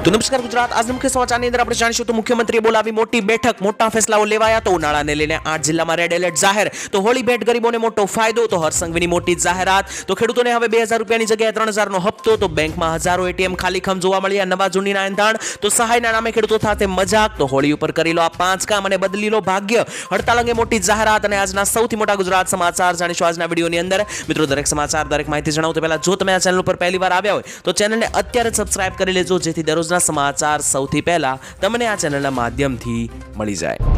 તો નમસ્કાર ગુજરાત, આજના મુખ્ય સમાચારની અંદર આપણે જાણીશું તો મુખ્યમંત્રીએ બોલાવી મોટી બેઠક, મોટા ફેસલાઓ લેવાયા. તો ઉનાળાને લઈને 8 જિલ્લામાં રેડ એલર્ટ જાહેર. તો હોળી ભેટ ગરીબોને મોટો ફાયદો. તો હરસંઘવીની મોટી જાહેરાત. તો ખેડૂતોને હવે 2000 રૂપિયાની જગ્યાએ 3000 નો હપ્તો. તો બેંકમાં હજારો એટીએમ ખાલીખમ જોવા મળ્યા. નવા જૂનીના એંધાણ. તો સહાયના નામે ખેડૂતો સાથે મજાક. તો હોળી ઉપર કરી લો આ 5 કામ અને બદલી લો ભાગ્ય. હડતાલ અંગે મોટી જાહેરાત અને આજના સૌથી મોટા ગુજરાત સમાચાર જાણીશું આજના વિડીયોની અંદર. મિત્રો, દરેક સમાચાર, દરેક માહિતી જણાવું તો પહેલા જો તમે આ ચેનલ ઉપર પહેલી વાર આવ્યા હોય તો ચેનલને અત્યારે સબસ્ક્રાઇબ કરી લેજો, જેથી દરરોજના સમાચાર સૌથી પહેલા તમને આ ચેનલના માધ્યમથી મળી જાય.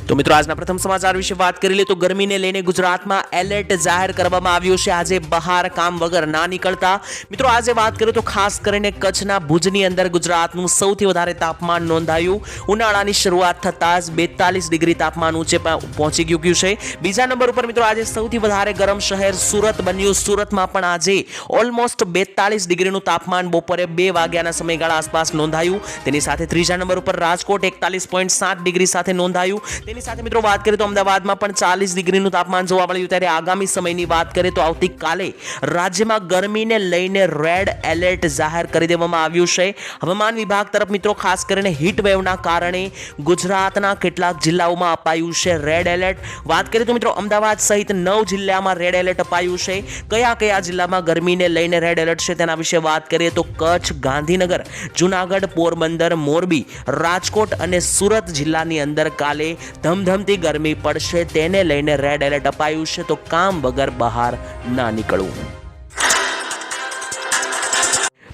તો મિત્રો, આજના પ્રથમ સમાચાર વિશે વાત કરી લે તો ગરમીને લઈને ગુજરાતમાં એલર્ટ જાહેર કરવામાં આવ્યું છે. આજે બહાર કામ વગર ના નીકળતા. મિત્રો, આજે વાત કરીએ તો ખાસ કરીને કચ્છના ભુજની અંદર ગુજરાતનું સૌથી વધારે તાપમાન નોંધાયું. ઉનાળાની શરૂઆત થતાં જ 42 ડિગ્રી તાપમાન ઊંચે પહોંચી ગયું છે. બીજા નંબર ઉપર મિત્રો આજે સૌથી વધારે ગરમ શહેર સુરત બન્યું. સુરતમાં પણ આજે ઓલમોસ્ટ 42 ડિગ્રીનું તાપમાન બપોરે 2 વાગ્યાના સમયગાળા આસપાસ નોંધાયું. તેની સાથે ત્રીજા નંબર ઉપર રાજકોટ 41.7 ડિગ્રી સાથે નોંધાયું. તેની સાથે મિત્રો વાત કરીએ તો અમદાવાદમાં પણ 40 ડિગ્રીનું તાપમાન જોવા મળ્યું. ત્યારે આગામી સમયની વાત કરીએ તો આવતીકાલે રાજ્યમાં ગરમીને લઈને રેડ એલર્ટ જાહેર કરી દેવામાં આવ્યું છે. હવામાન વિભાગ તરફ મિત્રો ખાસ કરીને હીટ વેવના કારણે ગુજરાતના કેટલાક જિલ્લાઓમાં અપાયું છે રેડ એલર્ટ. વાત કરીએ તો મિત્રો અમદાવાદ સહિત 9 જિલ્લામાં રેડ એલર્ટ અપાયું છે. કયા કયા જિલ્લામાં ગરમીને લઈને રેડ એલર્ટ છે તેના વિશે વાત કરીએ તો કચ્છ, ગાંધીનગર, જુનાગઢ, પોરબંદર, મોરબી, રાજકોટ અને સુરત જિલ્લાની અંદર કાલે ધમધમતી ગરમી પડશે. તેને લઈને રેડ એલર્ટ અપાયું છે. તો કામ વગર બહાર ના નીકળવું.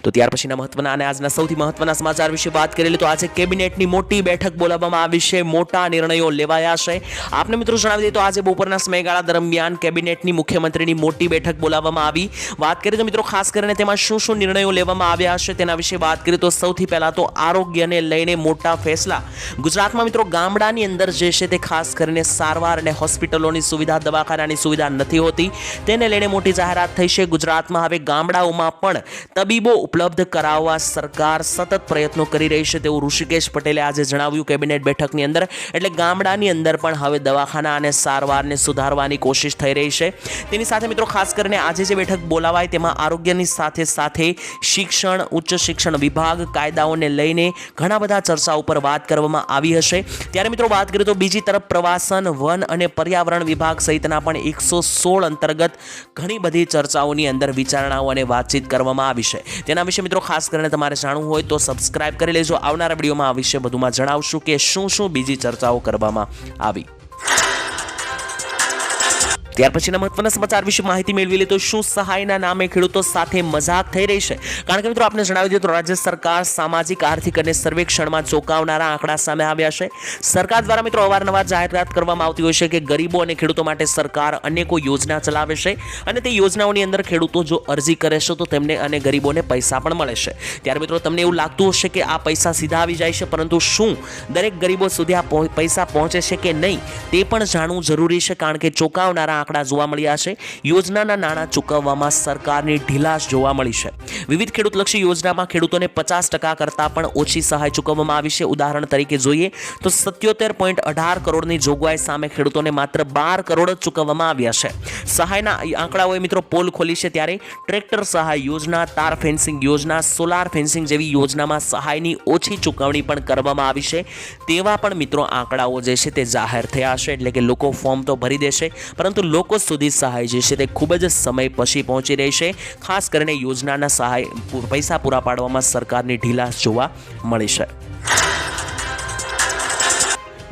તો ત્યાર પછીના મહત્વના અને આજના સૌથી મહત્વના સમાચાર વિશે વાત કરી લે તો આજે કેબિનેટની મોટી બેઠક બોલાવવામાં આવી છે. મોટા નિર્ણયો લેવાયા છે. આપને મિત્રો જણાવી દઈએ તો આજે બપોરના સમયગાળા દરમિયાન કેબિનેટની મુખ્યમંત્રીની મોટી બેઠક બોલાવવામાં આવી. વાત કરીએ તો મિત્રો ખાસ કરીને તેમાં શું શું નિર્ણયો લેવામાં આવ્યા છે તેના વિશે વાત કરીએ તો સૌથી પહેલા તો આરોગ્યને લઈને મોટા ફેસલા. ગુજરાતમાં મિત્રો ગામડાની અંદર જે છે તે ખાસ કરીને સારવાર અને હોસ્પિટલોની સુવિધા, દવાખાનાની સુવિધા નથી હોતી. તેને લઈને મોટી જાહેરાત થઈ છે. ગુજરાતમાં હવે ગામડાઓમાં પણ તબીબો ઉપલબ્ધ કરાવવા સરકાર સતત પ્રયત્નો કરી રહી છે તેવું ઋષિકેશ પટેલે આજે જણાવ્યું કેબિનેટ બેઠકની અંદર. એટલે ગામડાની અંદર પણ હવે દવાખાના અને સારવારને સુધારવાની કોશિશ થઈ રહી છે. તેની સાથે મિત્રો ખાસ કરીને આજે જે બેઠક બોલાવાય તેમાં આરોગ્યની સાથે સાથે શિક્ષણ, ઉચ્ચ શિક્ષણ વિભાગ, કાયદાઓને લઈને ઘણા બધા ચર્ચાઓ પર વાત કરવામાં આવી હશે. ત્યારે મિત્રો વાત કરીએ તો બીજી તરફ પ્રવાસન, વન અને પર્યાવરણ વિભાગ સહિતના પણ 116 અંતર્ગત ઘણી બધી ચર્ચાઓની અંદર વિચારણાઓ અને વાતચીત કરવામાં આવી છે. તેના વિશે મિત્રો ખાસ કરીને તમારે જાણવું હોય તો સબસ્ક્રાઇબ કરી લેજો. આવનારા વિડીયોમાં આ વિશે વધુમાં જણાવશું કે શું શું બીજી ચર્ચાઓ કરવામાં આવી. ત્યાર પછીના મહત્વના સમાચાર વિશે માહિતી મેળવી લે તો શું સહાયના નામે ખેડૂતો સાથે મજાક થઈ રહી છે? કારણ કે મિત્રો આપણે જણાવી દઈએ તો રાજ્ય સરકાર સામાજિક, આર્થિક અને સર્વેક્ષણમાં ચોંકાવનારા આંકડા સામે આવ્યા છે. સરકાર દ્વારા મિત્રો અવારનવાર જાહેરાત કરવામાં આવતી હોય છે કે ગરીબો અને ખેડૂતો માટે સરકાર અનેકો યોજના ચલાવે છે અને તે યોજનાઓની અંદર ખેડૂતો જો અરજી કરે છે તો તેમને અને ગરીબોને પૈસા પણ મળે છે. ત્યારે મિત્રો તમને એવું લાગતું હશે કે આ પૈસા સીધા આવી જાય છે, પરંતુ શું દરેક ગરીબો સુધી આ પૈસા પહોંચે છે કે નહીં તે પણ જાણવું જરૂરી છે. કારણ કે ચોંકાવનારા જોવા મળ્યા છે. યોજનાના નાણાં ચૂકવવામાં સરકારની ઢીલાશ જોવા મળી છે. વિવિધ ખેડૂતલક્ષી યોજનામાં ખેડૂતોને 50% કરતાં પણ ઓછી સહાય ચૂકવવામાં આવી છે. ઉદાહરણ તરીકે જોઈએ તો 77.18 કરોડની જોગવાઈ સામે ખેડૂતોને માત્ર 12 કરોડ જ ચૂકવવામાં આવ્યા છે. સહાયના આંકડાઓએ મિત્રો પોલ ખોલી છે. ત્યારે ટ્રેક્ટર સહાય યોજના, તાર ફેન્સિંગ યોજના, સોલાર ફેન્સિંગ જેવી યોજનામાં સહાયની ઓછી ચૂકવણી પણ કરવામાં આવી છે. તેવા પણ મિત્રો આંકડાઓ જે છે તે જાહેર થયા છે. એટલે કે લોકો ફોર્મ તો ભરી દેશે, પરંતુ લોકો સુધી સહાય જે છે તે ખૂબ જ સમય પછી પહોંચી રહી છે. ખાસ કરીને યોજનાના સહાય પૈસા પૂરા પાડવામાં સરકારની ઢીલાશ જોવા મળી છે.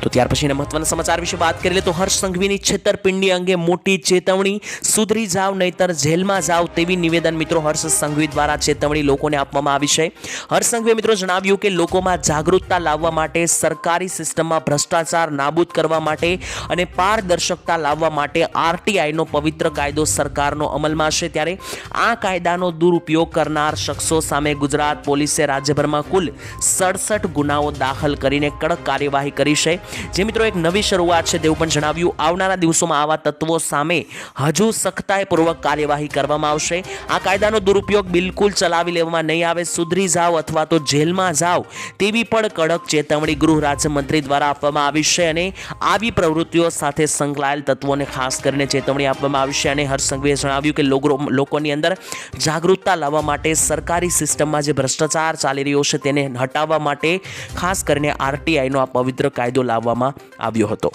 તો ત્યાર પછીના મહત્વના સમાચાર વિશે વાત કરી લે તો હર્ષ સંઘવીની છેતરપિંડી અંગે મોટી ચેતવણી. સુધરી જાવ નહીતર જેલમાં જાવ તેવી નિવેદન મિત્રો હર્ષ સંઘવી દ્વારા ચેતવણી લોકોને આપવામાં આવી છે. હર્ષ સંઘવીએ મિત્રો જણાવ્યું કે લોકોમાં જાગૃતતા લાવવા માટે, સરકારી સિસ્ટમમાં ભ્રષ્ટાચાર નાબૂદ કરવા માટે અને પારદર્શકતા લાવવા માટે આરટીઆઈનો પવિત્ર કાયદો સરકારનો અમલમાં છે. ત્યારે આ કાયદાનો દુરુપયોગ કરનાર શખ્સો સામે ગુજરાત પોલીસે રાજ્યભરમાં કુલ 67 ગુનાઓ દાખલ કરીને કડક કાર્યવાહી કરી છે. જે મિત્રો એક નવી શરૂઆત છે તેવું પણ જણાવ્યું. આવનારા દિવસોમાં આવા તત્વો સામે હજુ સખ્તાઈપૂર્વક કાર્યવાહી કરવામાં આવશે. આ કાયદાનો દુરુપયોગ બિલકુલ ચલાવી લેવામાં નહીં આવે. સુધરી જાઓ અથવા તો જેલમાં જાઓ તેવી પણ કડક ચેતવણી ગૃહ રાજ્યમંત્રી દ્વારા આપવામાં આવી છે અને આવી પ્રવૃત્તિઓ સાથે સંકળાયેલ તત્વોને ખાસ કરીને ચેતવણી આપવામાં આવી છે. અને હર્ષ સંઘવીએ જણાવ્યું કે લોકોની અંદર જાગૃતતા લાવવા માટે સરકારી સિસ્ટમમાં જે ભ્રષ્ટાચાર ચાલી રહ્યો છે તેને હટાવવા માટે ખાસ કરીને આરટીઆઈનો આ પવિત્ર કાયદો લાવવામાં આવ્યો હતો.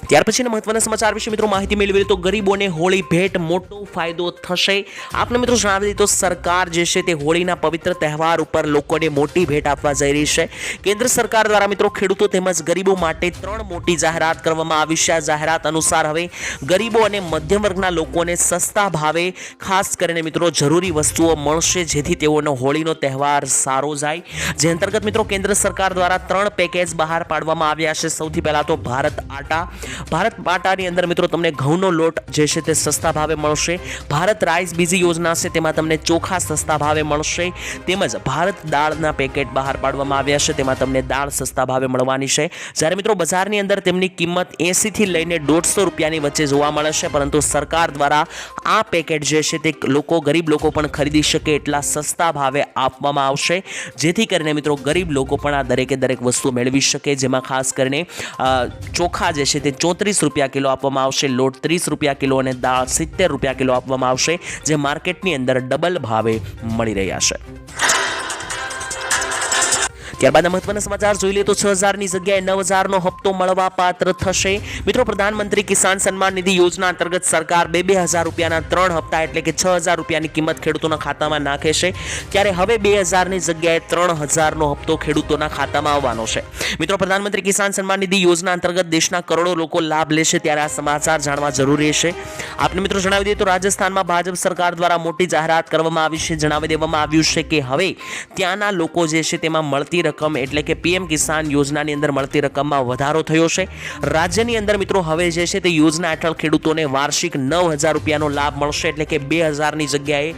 ત્યાર પછીના મહત્વના સમાચાર વિશે મિત્રો માહિતી મેળવી તો ગરીબોને હોળી ભેટ મોટો ફાયદો થશે. આપને મિત્રો જણાવી દઈએ તો સરકાર જે છે તે હોળીના પવિત્ર તહેવાર ઉપર લોકોને મોટી ભેટ આપવા જઈ રહી છે. કેન્દ્ર સરકાર દ્વારા મિત્રો ખેડૂતો તેમજ ગરીબો માટે 3 મોટી જાહેરાત કરવામાં આવી છે. આ જાહેરાત અનુસાર હવે ગરીબો અને મધ્યમ વર્ગના લોકોને સસ્તા ભાવે ખાસ કરીને મિત્રો જરૂરી વસ્તુઓ મળશે જેથી તેઓનો હોળીનો તહેવાર સારો જાય. જે અંતર્ગત મિત્રો કેન્દ્ર સરકાર દ્વારા 3 પેકેજ બહાર પાડવામાં આવ્યા છે. સૌથી પહેલા તો ભારત આટાની અંદર મિત્રો તમને ઘઉંનો લોટ જે છે તે સસ્તા ભાવે મળશે. ભારત રાઈસ બીજી યોજના છે તેમાં તમને ચોખા સસ્તા ભાવે મળશે. તેમજ ભારત દાળના પેકેટ બહાર પાડવામાં આવ્યા છે તેમાં તમને દાળ સસ્તા ભાવે મળવાની છે. જ્યારે મિત્રો બજારની અંદર તેમની કિંમત 80 થી લઈને 150 રૂપિયાની વચ્ચે જોવા મળે છે, પરંતુ સરકાર દ્વારા આ પેકેટ જે છે તે ગરીબ લોકો પણ ખરીદી શકે એટલા સસ્તા ભાવે આપવામાં આવશે જેથી કરીને મિત્રો ગરીબ લોકો પણ આ દરેક વસ્તુ મેળવી શકે. જેમાં ખાસ કરીને ચોખા જે છે તે 34 રૂપિયા કિલો આપવામાં આવશે, લોટ 30 રૂપિયા કિલો અને દાળ 70 રૂપિયા કિલો આપવામાં આવશે, જે માર્કેટની અંદર ડબલ ભાવે મળી રહ્યા છે. ત્યારબાદ મહત્વના સમાચાર જોઈ લે તો 6000 ની જગ્યાએ 9000 નો હપ્તો મળવા પાત્ર થશે. મિત્રો પ્રધાનમંત્રી કિસાન સન્માન નિધિ યોજના અંતર્ગત સરકાર 2000 રૂપિયાના 3 હપ્તા એટલે કે 6000 રૂપિયાની કિંમત ખેડૂતોના ખાતામાં નાખે છે. ત્યારે હવે 2000 ની જગ્યાએ 3000 નો હપ્તો ખેડૂતોના ખાતામાં આવવાનો છે. મિત્રો પ્રધાનમંત્રી કિસાન સન્માન નિધિ યોજના અંતર્ગત દેશના કરોડો લોકો લાભ લેશે ત્યારે આ સમાચાર જાણવા જરૂરી છે. આપને મિત્રો જણાવી દઈએ તો રાજસ્થાનમાં ભાજપ સરકાર દ્વારા મોટી જાહેરાત કરવામાં આવી છે. જણાવી દેવામાં આવ્યું છે કે હવે ત્યાંના લોકો જે છે તેમાં મળતી રકમ એટલે કે પીએમ કિસાન યોજનાની અંદર મળતી રકમમાં વધારો થયો છે. રાજ્યની અંદર મિત્રો હવે જે છે તે યોજના હેઠળ ખેડૂતોને વાર્ષિક 9000 રૂપિયાનો લાભ મળશે એટલે કે 2000 ની જગ્યાએ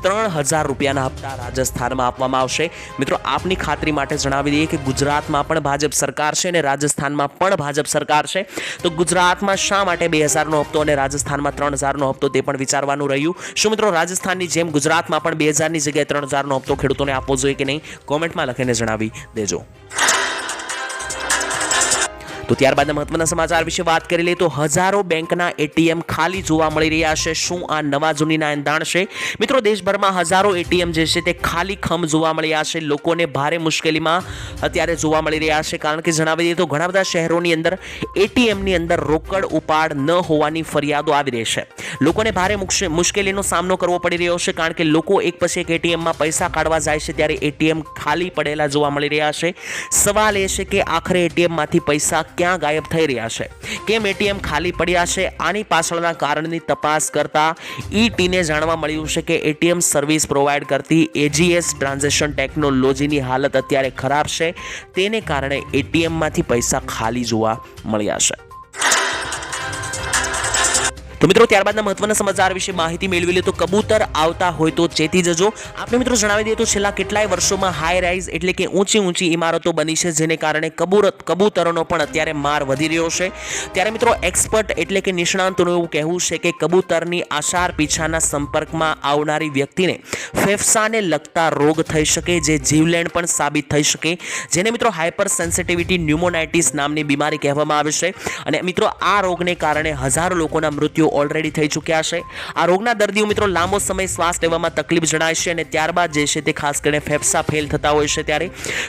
3000 રૂપિયાના હપ્તા રાજસ્થાનમાં આપવામાં આવશે. મિત્રો આપની ખાતરી માટે જણાવી દઈએ કે ગુજરાતમાં પણ ભાજપ સરકાર છે અને રાજસ્થાનમાં પણ ભાજપ સરકાર છે. તો ગુજરાતમાં શા માટે 2000 નો હપ્તો અને રાજસ્થાનમાં 3000 નો હપ્તો તે પણ વિચારવાનું રહ્યું. શું મિત્રો રાજસ્થાનની જેમ ગુજરાતમાં પણ 2000 ની જગ્યાએ 3000 નો હપ્તો ખેડૂતોને આપવો જોઈએ કે નહીં? કોમેન્ટમાં લખીને જણાવી દેજો. તો ત્યારબાદ મહત્વના સમાચાર વિશે વાત કરી લઈએ તો હજારો બેંકના એટીએમ ખાલી જોવા મળી રહ્યા છે. શું આ નવા જૂનીના એંધાણ છે? મિત્રો દેશભરમાં હજારો એટીએમ જે છે તે ખાલી ખમ જોવા મળી રહ્યા છે. લોકોને ભારે મુશ્કેલીમાં અત્યારે જોવા મળી રહ્યા છે, કારણ કે જણાવી દઈએ તો ઘણા બધા શહેરોની અંદર એટીએમની અંદર રોકડ ઉપાડ ન હોવાની ફરિયાદો આવી રહી છે. લોકોને ભારે મુશ્કેલીનો સામનો કરવો પડી રહ્યો છે, કારણ કે લોકો એક પછી એક એટીએમમાં પૈસા કાઢવા જાય છે ત્યારે એટીએમ ખાલી પડેલા જોવા મળી રહ્યા છે. સવાલ એ છે કે આખરે એટીએમમાંથી પૈસા ક્યાં ગાયબ થઈ રહ્યા છે? કેમ એટીએમ ખાલી પડ્યા છે? આની પાછળના કારણની તપાસ કરતા ઈટીને જાણવા મળ્યું છે કે એટીએમ સર્વિસ પ્રોવાઈડ કરતી એજીએસ ટ્રાન્ઝેક્શન ટેકનોલોજીની હાલત અત્યારે ખરાબ છે. તેને કારણે એટીએમમાંથી પૈસા ખાલી જોવા મળ્યા છે. તો મિત્રો ત્યારબાદના મહત્વના સમાચાર વિશે માહિતી મેળવી લે તો કબૂતર આવતા હોય તો ચેતી જજો. આપણે મિત્રો જણાવી દઈએ તો છેલ્લા કેટલાય વર્ષોમાં હાઈ રાઇઝ એટલે કે ઊંચી ઇમારતો બની છે, જેને કારણે કબૂતરોનો પણ અત્યારે માર વધી રહ્યો છે. ત્યારે મિત્રો એક્સપર્ટ એટલે કે નિષ્ણાંતોનું એવું કહેવું છે કે કબૂતરની આશાર પીછાના સંપર્કમાં આવનારી વ્યક્તિને ફેફસાને લગતા રોગ થઈ શકે, જે જીવલેણ પણ સાબિત થઈ શકે, જેને મિત્રો હાઇપર સેન્સિટિવિટી ન્યુમોનાઇટિસ નામની બીમારી કહેવામાં આવે છે. અને મિત્રો આ રોગને કારણે હજારો લોકોના મૃત્યુ ઓલરેડી થઈ ચૂક્યા છે. આ રોગના દર્દીઓ મિત્રો લાંબો સમય શ્વાસ લેવામાં તકલીફ જણાય છે અને ત્યારબાદ જે છે તે ખાસ કરીને ફેફસા ફેલ થતા હોય છે. ત્યારે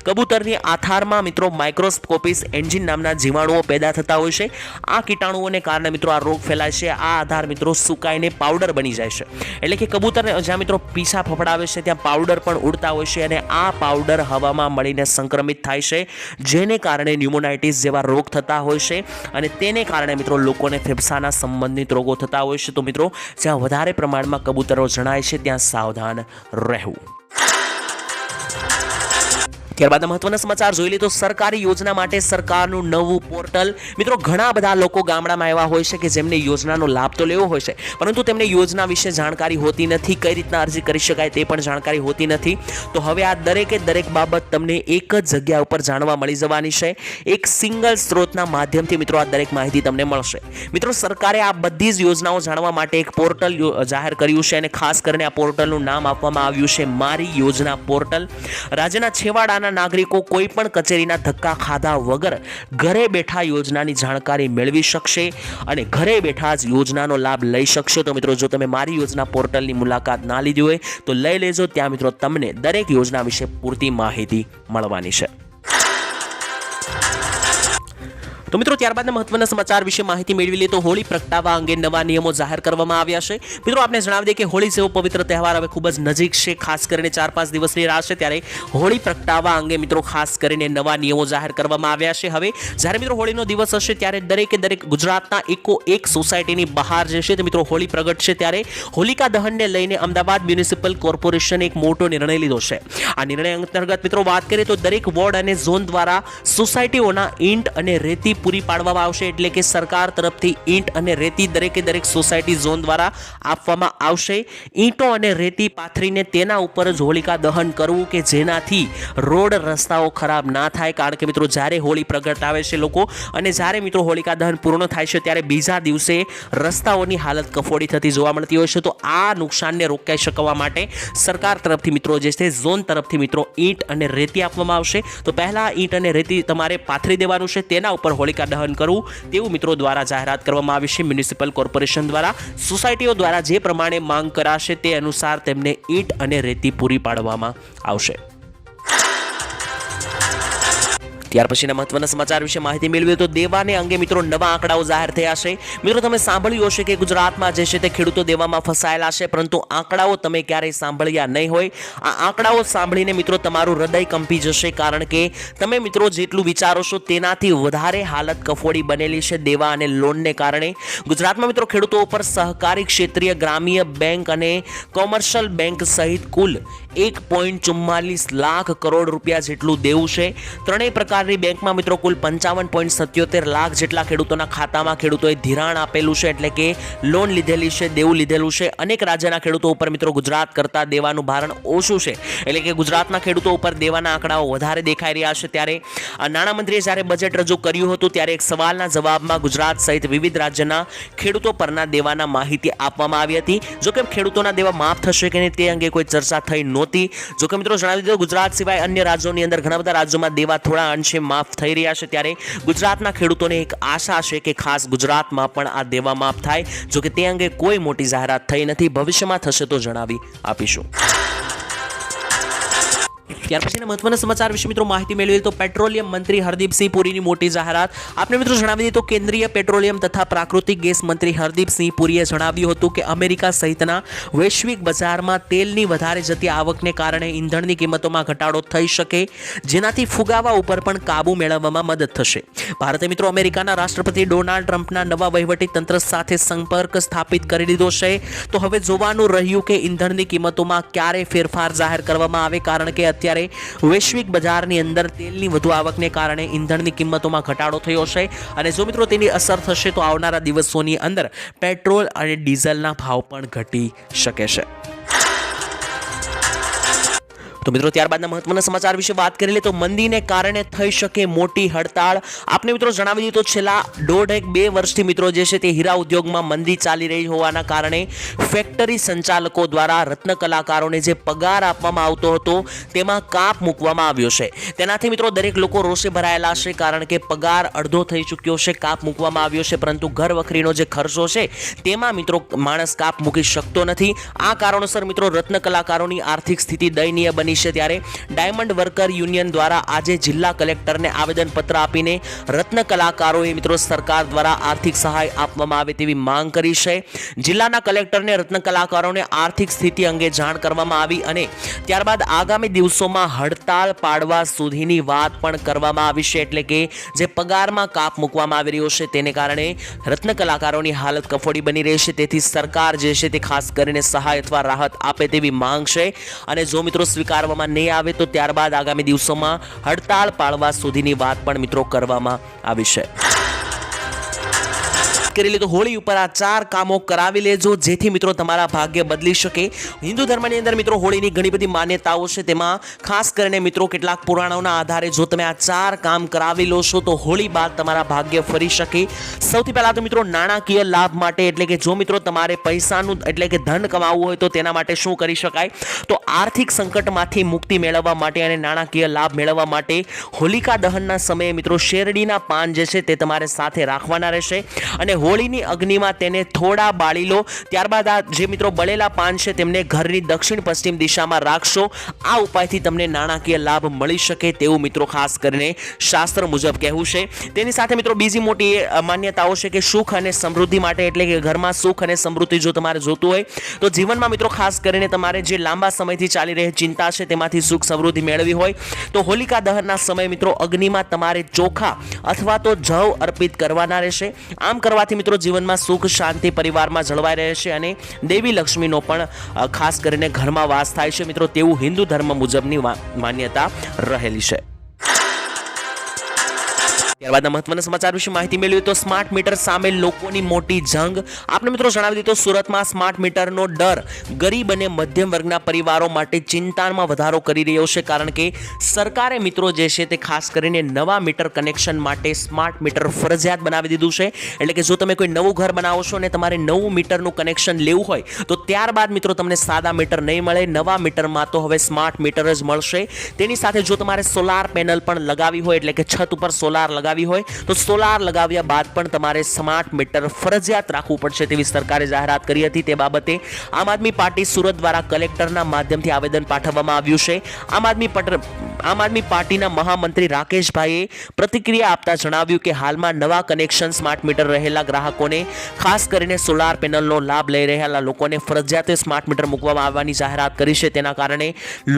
કબૂતરની આથારમાં મિત્રો માઇક્રોસ્કોપિસ એન્જિન નામના જીવાણુઓ પેદા થતા હોય છે. આ કીટાણુઓને કારણે મિત્રો આ રોગ ફેલાય છે. આ આધાર મિત્રો સુકાઈને પાવડર બની જાય છે, એટલે કે કબૂતરને જ્યાં મિત્રો પીછા ફફડાવે છે ત્યાં પાવડર પણ ઉડતા હોય છે અને આ પાવડર હવામાં મળીને સંક્રમિત થાય છે, જેને કારણે ન્યુમોનાઇટિસ જેવા રોગ થતા હોય છે અને તેને કારણે મિત્રો લોકોને ફેફસાના સંબંધિત રોગો થતા હોય છે. તો મિત્રો જ્યાં વધારે પ્રમાણમાં કબૂતરો જણાય છે ત્યાં સાવધાન રહેવું. ત્યારબાદ મહત્વના સમાચાર જોઈ લઈએ તો સરકારી યોજના માટે સરકારનું નવું પોર્ટલ. મિત્રો ઘણા બધા લોકો ગામડામાં એવા હોય છે કે જેમને યોજનાનો લાભ તો લેવો હોય છે, પરંતુ તેમને યોજના વિશે જાણકારી હોતી નથી, કઈ રીતના અરજી કરી શકાય તે પણ જાણકારી હોતી નથી. તો હવે આ દરેકે દરેક બાબત તમને એક જ જગ્યા ઉપર જાણવા મળી જવાની છે. એક સિંગલ સ્ત્રોતના માધ્યમથી મિત્રો આ દરેક માહિતી તમને મળશે. મિત્રો સરકારે આ બધી જ યોજનાઓ જાણવા માટે એક પોર્ટલ જાહેર કર્યું છે અને ખાસ કરીને આ પોર્ટલનું નામ આપવામાં આવ્યું છે મારી યોજના પોર્ટલ. રાજ્યના છેવાડાના નાગરિકો કોઈ પણ કચેરીના ધક્કા ખાધા વગર ઘરે બેઠા યોજનાની જાણકારી મેળવી શકશે અને ઘરે બેઠા જ યોજનાનો લાભ લઈ શકશો. તો મિત્રો જો તમે મારી યોજના પોર્ટલની મુલાકાત ના લીધી હોય તો લઈ લેજો. ત્યાં મિત્રો તમને દરેક યોજના વિશે પૂરતી માહિતી મળવાની છે. તો મિત્રો ત્યારબાદના મહત્વના સમાચાર વિશે માહિતી મેળવી લઈએ તો હોળી પ્રગટાવવા અંગે નવા નિયમો જાહેર કરવામાં આવ્યા છે. મિત્રો આપણે જણાવી દઈએ કે હોળી જેવો પવિત્ર તહેવાર હવે ખૂબ જ નજીક છે. ખાસ કરીને 4-5 દિવસની રાહ છે, ત્યારે હોળી પ્રગટાવવા અંગે મિત્રો ખાસ કરીને નવા નિયમો જાહેર કરવામાં આવ્યા છે. હવે જ્યારે મિત્રો હોળીનો દિવસ હશે ત્યારે દરેકે દરેક ગુજરાતના એક સોસાયટીની બહાર જે છે તે મિત્રો હોળી પ્રગટશે. ત્યારે હોલિકા દહનને લઈને અમદાવાદ મ્યુનિસિપલ કોર્પોરેશને એક મોટો નિર્ણય લીધો છે. આ નિર્ણય અંતર્ગત મિત્રો વાત કરીએ તો દરેક વોર્ડ અને ઝોન દ્વારા સોસાયટીઓના ઈંટ અને રેતી પૂરી પાડવામાં આવશે. એટલે કે સરકાર તરફથી ઈંટ અને રેતી દરેકે દરેક સોસાયટી ઝોન દ્વારા આપવામાં આવશે. ઈંટો અને રેતી પાથરીને તેના ઉપર જ હોલિકા દહન કરવું કે જેનાથી રોડ રસ્તાઓ ખરાબ ના થાય. કારણ કે મિત્રો જ્યારે હોળી પ્રગટાવે છે લોકો અને જ્યારે મિત્રો હોલિકા દહન પૂર્ણ થાય છે ત્યારે બીજા દિવસે રસ્તાઓની હાલત કફોડી થતી જોવા મળતી હોય છે. તો આ નુકસાનને રોકાઈ શકવા માટે સરકાર તરફથી મિત્રો જે છે ઝોન તરફથી મિત્રો ઈંટ અને રેતી આપવામાં આવશે. તો પહેલા ઈંટ અને રેતી તમારે પાથરી દેવાનું છે, તેના ઉપર હોલિકા દહન કરવું તેવું મિત્રો દ્વારા જાહેરાત કરવામાં આવી છે. મ્યુનિસિપલ કોર્પોરેશન દ્વારા સોસાયટીઓ દ્વારા જે પ્રમાણે માંગ કરાશે તે અનુસાર તેમને ઈંટ અને રેતી પૂરી પાડવામાં આવશે. ત્યાર પછીના મહત્વના સમાચાર વિશે માહિતી મેળવીએ તો દેવાને અંગે મિત્રો નવા આંકડાઓ જાહેર થયા છે. મિત્રો તમે સાંભળ્યું હશે કે ગુજરાતમાં જે છે તે ખેડૂતો દેવામાં ફસાયેલા છે, પરંતુ આંકડાઓ તમે ક્યારેય સાંભળ્યા નહીં હોય. આ આંકડાઓ સાંભળીને મિત્રો તમારું હૃદય કંપી જશે, કારણ કે તમે મિત્રો જેટલું વિચારો છો તેનાથી વધારે હાલત કફોડી બનેલી છે દેવા અને લોનને કારણે. ગુજરાતમાં મિત્રો ખેડૂતો ઉપર સહકારી ક્ષેત્રીય ગ્રામ્ય બેંક અને કોમર્શિયલ બેંક સહિત કુલ 1.44 લાખ કરોડ રૂપિયા જેટલું દેવું છે. ત્રણેય પ્રકારની બેંકમાં મિત્રો કુલ 55.77 લાખ જેટલા ખેડૂતોના ખાતામાં ખેડૂતોએ ધિરાણ આપેલું છે, એટલે કે લોન લીધેલી છે, દેવું લીધેલું છે. અનેક રાજ્યના ખેડૂતો ઉપર મિત્રો ગુજરાત કરતાં દેવાનું ભારણ ઓછું છે, એટલે કે ગુજરાતના ખેડૂતો ઉપર દેવાના આંકડાઓ વધારે દેખાઈ રહ્યા છે. ત્યારે નાણામંત્રીએ જ્યારે બજેટ રજૂ કર્યું હતું ત્યારે એક સવાલના જવાબમાં ગુજરાત સહિત વિવિધ રાજ્યના ખેડૂતો પરના દેવાના માહિતી આપવામાં આવી હતી. જોકે ખેડૂતોના દેવા માફ થશે કે નહીં તે અંગે કોઈ ચર્ચા થઈ નહોતી. જોકે મિત્રો જણાવી દીધું ગુજરાત સિવાય અન્ય રાજ્યોની અંદર ઘણા બધા રાજ્યોમાં દેવા થોડા અંશે માફ થઈ રહ્યા છે. ત્યારે ગુજરાતના ખેડૂતોને એક આશા છે કે ખાસ ગુજરાતમાં પણ આ દેવા માફ થાય. જોકે તે અંગે કોઈ મોટી જાહેરાત થઈ નથી, ભવિષ્યમાં થશે તો જણાવી આપીશું. ત્યાર પછીના મહત્વના સમાચાર વિશે મિત્રો માહિતી મેળવી તો પેટ્રોલિયમ મંત્રી હરદીપસિંહ પુરીની મોટી જાહેરાત. આપણે મિત્રો જણાવી દઈએ તો કેન્દ્રીય પેટ્રોલિયમ તથા પ્રાકૃતિક ગેસ મંત્રી હરદીપસિંહ પુરીએ જણાવ્યું હતું કે અમેરિકા સહિતના વૈશ્વિક બજારમાં તેલની વધારે જતી આવકને કારણે ઈંધણની કિંમતોમાં ઘટાડો થઈ શકે, જેનાથી ફુગાવા ઉપર પણ કાબુ મેળવવામાં મદદ થશે. ભારતે મિત્રો અમેરિકાના રાષ્ટ્રપતિ ડોનાલ્ડ ટ્રમ્પના નવા વહીવટી તંત્ર સાથે સંપર્ક સ્થાપિત કરી દીધો છે. તો હવે જોવાનું રહ્યું કે ઈંધણની કિંમતોમાં ક્યારે ફેરફાર જાહેર કરવામાં આવે, કારણ કે અત્યારે વૈશ્વિક બજારની અંદર તેલની વધુ આવકને કારણે ઈંધણની કિંમતોમાં ઘટાડો થયો છે અને જો મિત્રો તેની અસર થશે તો આવનારા દિવસોની અંદર પેટ્રોલ અને ડીઝલના ભાવ પણ ઘટી શકે છે. તો મિત્રો ત્યારબાદના મહત્વના સમાચાર વિશે વાત કરી લે તો મંદીને કારણે થઈ શકે મોટી હડતાળ. આપને મિત્રો જણાવી દીધું તો છેલ્લા 1.5-2 વર્ષથી મિત્રો જે છે તે હીરા ઉદ્યોગમાં મંદી ચાલી રહી હોવાના કારણે ફેક્ટરી સંચાલકો દ્વારા રત્ન કલાકારોને જે પગાર આપવામાં આવતો હતો તેમાં કાપ મૂકવામાં આવ્યો છે. તેનાથી મિત્રો દરેક લોકો રોષે ભરાયેલા છે, કારણ કે પગાર અડધો થઈ ચૂક્યો છે, કાપ મૂકવામાં આવ્યો છે, પરંતુ ઘર વખરીનો જે ખર્ચો છે તેમાં મિત્રો માણસ કાપ મૂકી શકતો નથી. આ કારણોસર મિત્રો રત્ન કલાકારોની આર્થિક સ્થિતિ દયનીય બની છે. ત્યારે ડાયમંડ વર્કર યુનિયન દ્વારા આજે જિલ્લા કલેક્ટરને આવેદનપત્ર આપીને રત્ન કલાકારોએ મિત્રો સરકાર દ્વારા આર્થિક સહાય આપવામાં આવે તેવી માંગ કરી છે. જિલ્લાના કલેક્ટરને રત્ન કલાકારોને આર્થિક સ્થિતિ અંગે જાણ કરવામાં આવી અને ત્યારબાદ આગામી દિવસોમાં હડતાળ પાડવા સુધીની વાત પણ કરવામાં આવી છે. એટલે કે જે પગારમાં કાપ મૂકવામાં આવી રહ્યો છે તેને કારણે રત્ન કલાકારોની હાલત કફોડી બની રહી છે. તેથી સરકાર જે છે તે ખાસ કરીને સહાય અથવા રાહત આપે તેવી માંગ છે અને જો મિત્રો સ્વીકાર સ્વીકારવામાં નહીં આવે તો ત્યારબાદ આગામી દિવસોમાં હડતાળ પાડવા સુધીની વાત પણ મિત્રો કરવામાં આવી છે. કરી લે તો હોળી ઉપર આ 4 કામો કરાવી લેજો જેથી મિત્રો તમારા ભાગ્ય બદલી શકે. હિન્દુ ધર્મની અંદર મિત્રો હોળીની ઘણી બધી માન્યતાઓ છે, તેમાં ખાસ કરીને મિત્રો કેટલાક પુરાણોના આધારે જો તમે આ 4 કામ કરાવી લો છો તો હોળી બાદ તમારા ભાગ્ય ફરી શકે. સૌથી પહેલા તો મિત્રો નાણાકીય લાભ માટે, એટલે કે જો મિત્રો તમારે પૈસાનું એટલે કે ધન કમાવવું હોય તો તેના માટે શું કરી શકાય, તો આર્થિક સંકટમાંથી મુક્તિ મેળવવા માટે અને નાણાકીય લાભ મેળવવા માટે હોલિકા દહનના સમયે મિત્રો શેરડીના પાન જે છે તે તમારે સાથે રાખવાના રહેશે અને હોળીની અગ્નિમાં તેને થોડા બાળી લો. ત્યારબાદ આ જે મિત્રો બળેલા પાન છે તેમને ઘરની દક્ષિણ પશ્ચિમ દિશામાં રાખશો. આ ઉપાયથી તમને નાણાકીય લાભ મળી શકે તેવું મિત્રો ખાસ કરીને શાસ્ત્ર મુજબ કહેવું છે. તેની સાથે મિત્રો બીજી મોટી માન્યતાઓ છે કે સુખ અને સમૃદ્ધિ માટે, એટલે કે ઘરમાં સુખ અને સમૃદ્ધિ જો તમારે જોતું હોય તો જીવનમાં મિત્રો ખાસ કરીને તમારે જે લાંબા સમયથી ચાલી રહેલી ચિંતા છે તેમાંથી સુખ સમૃદ્ધિ મેળવી હોય તો હોલિકા દહનના સમયે મિત્રો અગ્નિમાં તમારે ચોખા અથવા તો જવ અર્પિત કરવાના રહેશે. આમ કરવાથી મિત્રો જીવનમાં સુખ શાંતિ પરિવારમાં જળવાઈ રહેશે અને દેવી લક્ષ્મીનો પણ ખાસ કરીને ઘરમાં વાસ થાય છે મિત્રો, તેવું હિન્દુ ધર્મ મુજબની માન્યતા રહેલી છે. ત્યારબાદના મહત્વના સમાચાર વિશે માહિતી મેળવી તો સ્માર્ટ મીટર સામે લોકોની મોટી જંગ. આપણે મિત્રો જણાવી દીધું સુરતમાં સ્માર્ટ મીટરનો ડર ગરીબ અને મધ્યમ વર્ગના પરિવારો માટે ચિંતામાં વધારો કરી રહ્યો છે, કારણ કે સરકારે મિત્રો જે છે તે ખાસ કરીને નવા મીટર કનેક્શન માટે સ્માર્ટ મીટર ફરજિયાત બનાવી દીધું છે. એટલે કે જો તમે કોઈ નવું ઘર બનાવો છો અને તમારે નવું મીટરનું કનેક્શન લેવું હોય તો ત્યારબાદ મિત્રો તમને સાદા મીટર નહીં મળે, નવા મીટરમાં તો હવે સ્માર્ટ મીટર જ મળશે. તેની સાથે જો તમારે સોલાર પેનલ પણ લગાવી હોય, એટલે કે છત ઉપર સોલાર લગાવી હોય તો સોલાર લગાવ્યા બાદ પણ તમારે સ્માર્ટ મીટર ફરજિયાત રાખવું પડશે તેવી સરકારે જાહેરાત કરી હતી. તે બાબતે આમ આદમી પાર્ટી સુરત દ્વારા કલેક્ટરના માધ્યમથી આવેદન પાઠવવામાં આવ્યું છે. આમ આદમી પાર્ટીના મહામંત્રી રાકેશભાઈએ પ્રતિક્રિયા આપતા જણાવ્યું કે હાલમાં નવા કનેક્શન સ્માર્ટ મીટર રહેલા ગ્રાહકોને ખાસ કરીને સોલાર પેનલનો લાભ લઈ રહેલા લોકોને ફરજિયાત સ્માર્ટ મીટર મૂકવામાં આવવાની જાહેરાત કરી છે. તેના કારણે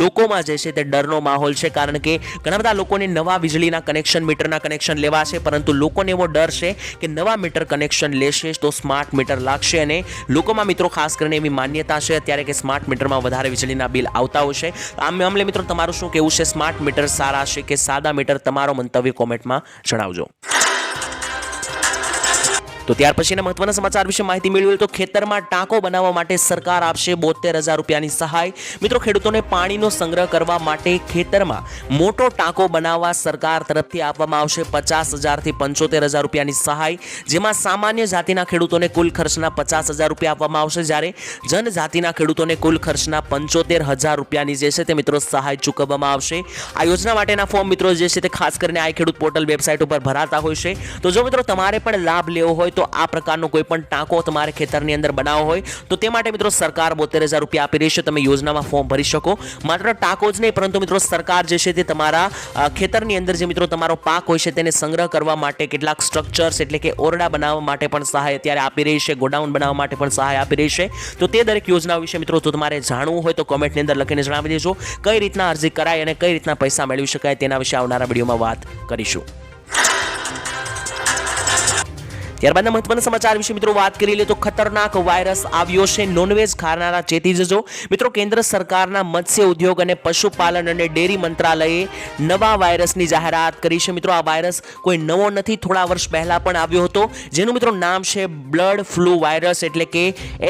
લોકોમાં જે છે તે ડરનો માહોલ છે, કારણ કે ઘણા બધા લોકોને નવા વીજળીના કનેક્શન મીટરના કનેક્શન લેવા છે, પરંતુ લોકોને એવો ડર છે કે નવા મીટર કનેક્શન લેશે તો સ્માર્ટ મીટર લાગશે અને લોકોમાં મિત્રો ખાસ કરીને એવી માન્યતા છે અત્યારે કે સ્માર્ટ મીટરમાં વધારે વીજળીના બિલ આવતા હોય છે. આ મામલે મિત્રો તમારું શું કહેવું છે? સ્માર્ટ મીટર સારા છે કે સાદા મીટર? તમારો મંતવ્ય કોમેન્ટમાં જણાવજો. તો ત્યાર પછીના મહત્વના સમાચાર વિશે માહિતી મેળવી તો ખેતરમાં ટાંકો બનાવવા માટે સરકાર આપશે 72,000 રૂપિયાની સહાય. મિત્રો ખેડૂતોને પાણીનો સંગ્રહ કરવા માટે ખેતરમાં મોટો ટાંકો બનાવવા સરકાર તરફથી આપવામાં આવશે 50,000 થી 75,000 રૂપિયાની સહાય, જેમાં સામાન્ય જાતિના ખેડૂતોને કુલ ખર્ચના 50,000 રૂપિયા આપવામાં આવશે, જ્યારે જનજાતિના ખેડૂતોને કુલ ખર્ચના 75,000 રૂપિયાની જે છે તે મિત્રો સહાય ચૂકવવામાં આવશે. આ યોજના માટેના ફોર્મ મિત્રો જે છે તે ખાસ કરીને આઈ ખેડૂત પોર્ટલ વેબસાઇટ ઉપર ભરાતા હોય છે. તો જો મિત્રો તમારે પણ લાભ લેવો હોય તો આ પ્રકારનો કોઈ પણ ટાંકો તમારે ખેતરની અંદર બનાવવો હોય તો તે માટે મિત્રો સરકાર 72,000 રૂપિયા આપી રહી છે. તમે યોજનામાં ફોર્મ ભરી શકો. માત્ર ટાંકો જ નહીં પરંતુ મિત્રો સરકાર જે છે તે તમારા ખેતરની અંદર જે મિત્રો તમારો પાક હોય છે તેને સંગ્રહ કરવા માટે કેટલાક સ્ટ્રક્ચર્સ એટલે કે ઓરડા બનાવવા માટે પણ સહાય અત્યારે આપી રહી છે, ગોડાઉન બનાવવા માટે પણ સહાય આપી રહી છે. તો તે દરેક યોજનાઓ વિશે મિત્રો જો તમારે જાણવું હોય તો કોમેન્ટની અંદર લખીને જણાવી દેજો. કઈ રીતના અરજી કરાય અને કઈ રીતના પૈસા મેળવી શકાય તેના વિશે આવનારા વિડીયોમાં વાત કરીશું. ત્યારબાદના મહત્વના સમાચાર વિશે મિત્રો વાત કરી લે તો ખતરનાક વાયરસ આવ્યો છે, નોનવેજ ખાનારા ચેતી જજો. મિત્રો કેન્દ્ર સરકારના મત્સ્ય ઉદ્યોગ અને પશુપાલન અને ડેરી મંત્રાલયે નવા વાયરસની જાહેરાત કરી છે. મિત્રો આ વાયરસ કોઈ નવો નથી, થોડા વર્ષ પહેલા પણ આવ્યો હતો, જેનું મિત્રો નામ છે બર્ડ ફ્લૂ વાયરસ એટલે કે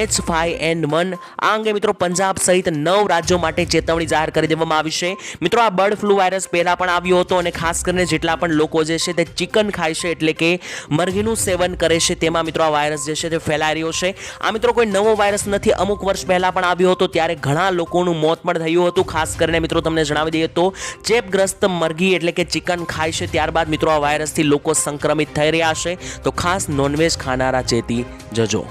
H5N1. આ અંગે મિત્રો પંજાબ સહિત 9 રાજ્યો માટે ચેતવણી જાહેર કરી દેવામાં આવી છે. મિત્રો આ બર્ડ ફ્લૂ વાયરસ પહેલા પણ આવ્યો હતો અને ખાસ કરીને જેટલા પણ લોકો જે છે તે ચિકન ખાય છે એટલે કે મરઘીનું સેવન કરે છે તેમાં મિત્રો આ વાયરસ જે છે તે ફેલાઈ રહ્યો છે. આ મિત્રો કોઈ નવો વાયરસ નથી, અમુક વર્ષ પહેલા પણ આવ્યો હતો, ત્યારે ઘણા લોકોનું મોત પણ થયું હતું. ખાસ કરીને મિત્રો તમને જણાવી દઈએ તો ચેપગ્રસ્ત મરઘી એટલે કે ચિકન ખાય છે ત્યારબાદ મિત્રો આ વાયરસથી લોકો સંક્રમિત થઈ રહ્યા છે. તો ખાસ નોનવેજ ખાનારા ચેતી જજો.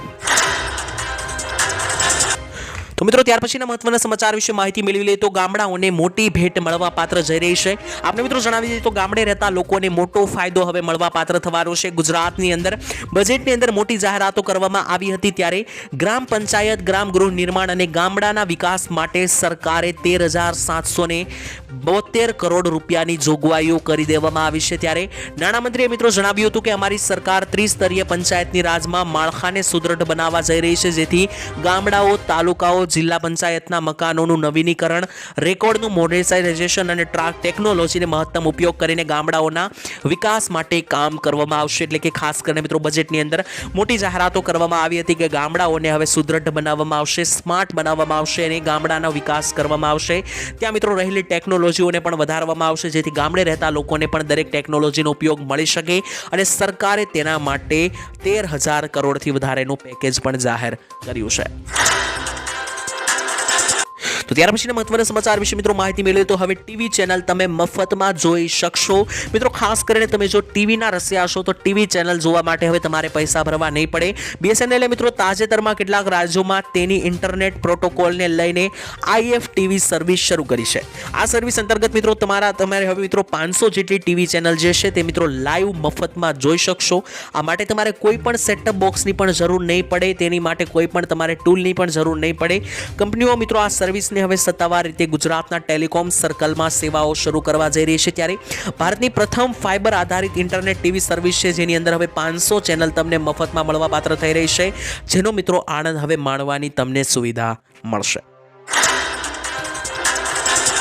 તો મિત્રો ત્યાર પછીના મહત્વના સમાચાર વિશે માહિતી મેળવી લઈએ તો ગામડાઓને મોટી ભેટ મળવા પાત્ર જઈ રહી છે. આપણે મિત્રો જણાવી દઈએ તો ગામડે રહેતા લોકોને મોટો ફાયદો હવે મળવા પાત્ર થવાનો છે. ગુજરાતની અંદર બજેટની અંદર મોટી જાહેરાતો કરવામાં આવી હતી, ત્યારે ગ્રામ પંચાયત, ગ્રામ ગૃહ નિર્માણ અને ગામડાના વિકાસ માટે સરકારે 13,772 કરોડ રૂપિયાની જોગવાઈઓ કરી દેવામાં આવી છે. ત્યારે નાણામંત્રીએ મિત્રો જણાવ્યું હતું કે અમારી સરકાર ત્રિસ્તરીય પંચાયતની રાજમાં માળખાને સુદૃઢ બનાવવા જઈ રહી છે, જેથી ગામડાઓ, તાલુકાઓ, જિલ્લા પંચાયતના મકાનોનું નવીનીકરણ, રેકોર્ડનું મોડર્નાઇઝેશન અને ટ્રાક ટેકનોલોજીને મહત્તમ ઉપયોગ કરીને ગામડાઓના વિકાસ માટે કામ કરવામાં આવશે. એટલે કે ખાસ કરીને મિત્રો બજેટની અંદર મોટી જાહેરાતો કરવામાં આવી હતી કે ગામડાઓને હવે સુદૃઢ બનાવવામાં આવશે, સ્માર્ટ બનાવવામાં આવશે અને ગામડાનો વિકાસ કરવામાં આવશે. ત્યાં મિત્રો રહેલી ટેકનોલોજીઓને પણ વધારવામાં આવશે જેથી ગામડે રહેતા લોકોને પણ દરેક ટેકનોલોજીનો ઉપયોગ મળી શકે અને સરકારે તેના માટે 13,000 કરોડથી વધારેનું પેકેજ પણ જાહેર કર્યું છે. તો ત્યાર પછીના મહત્વના સમાચાર વિશે મિત્રો માહિતી મેળવીએ તો હવે ટીવી ચેનલ તમે મફતમાં જોઈ શકશો. મિત્રો ખાસ કરીને તમે જો ટીવીના રસિયા છો તો ટીવી ચેનલ જોવા માટે હવે તમારે પૈસા ભરવા નહીં પડે. BSNL મિત્રો તાજેતરમાં કેટલાક રાજ્યોમાં તેની ઇન્ટરનેટ પ્રોટોકોલને લઈને IFTV સર્વિસ શરૂ કરી છે. આ સર્વિસ અંતર્ગત મિત્રો તમારે હવે મિત્રો 500 જેટલી ટીવી ચેનલ જે છે તે મિત્રો લાઈવ મફતમાં જોઈ શકશો. આ માટે તમારે કોઈ પણ સેટઅપ બોક્સની પણ જરૂર નહીં પડે, તેની માટે કોઈ પણ તમારે ટૂલની પણ જરૂર નહીં પડે. કંપનીઓ મિત્રો આ સર્વિસને હવે સત્તાવાર રીતે ગુજરાતના ટેલિકોમ સર્કલમાં સેવાઓ શરૂ કરવા જઈ રહી છે. ત્યારે ભારતની પ્રથમ ફાઇબર આધારિત ઇન્ટરનેટ ટીવી સર્વિસ છે જેની અંદર હવે 500 ચેનલ તમને મફતમાં મળવા પાત્ર થઈ રહી છે, જેનો મિત્રો આનંદ હવે માણવાની તમને સુવિધા મળશે.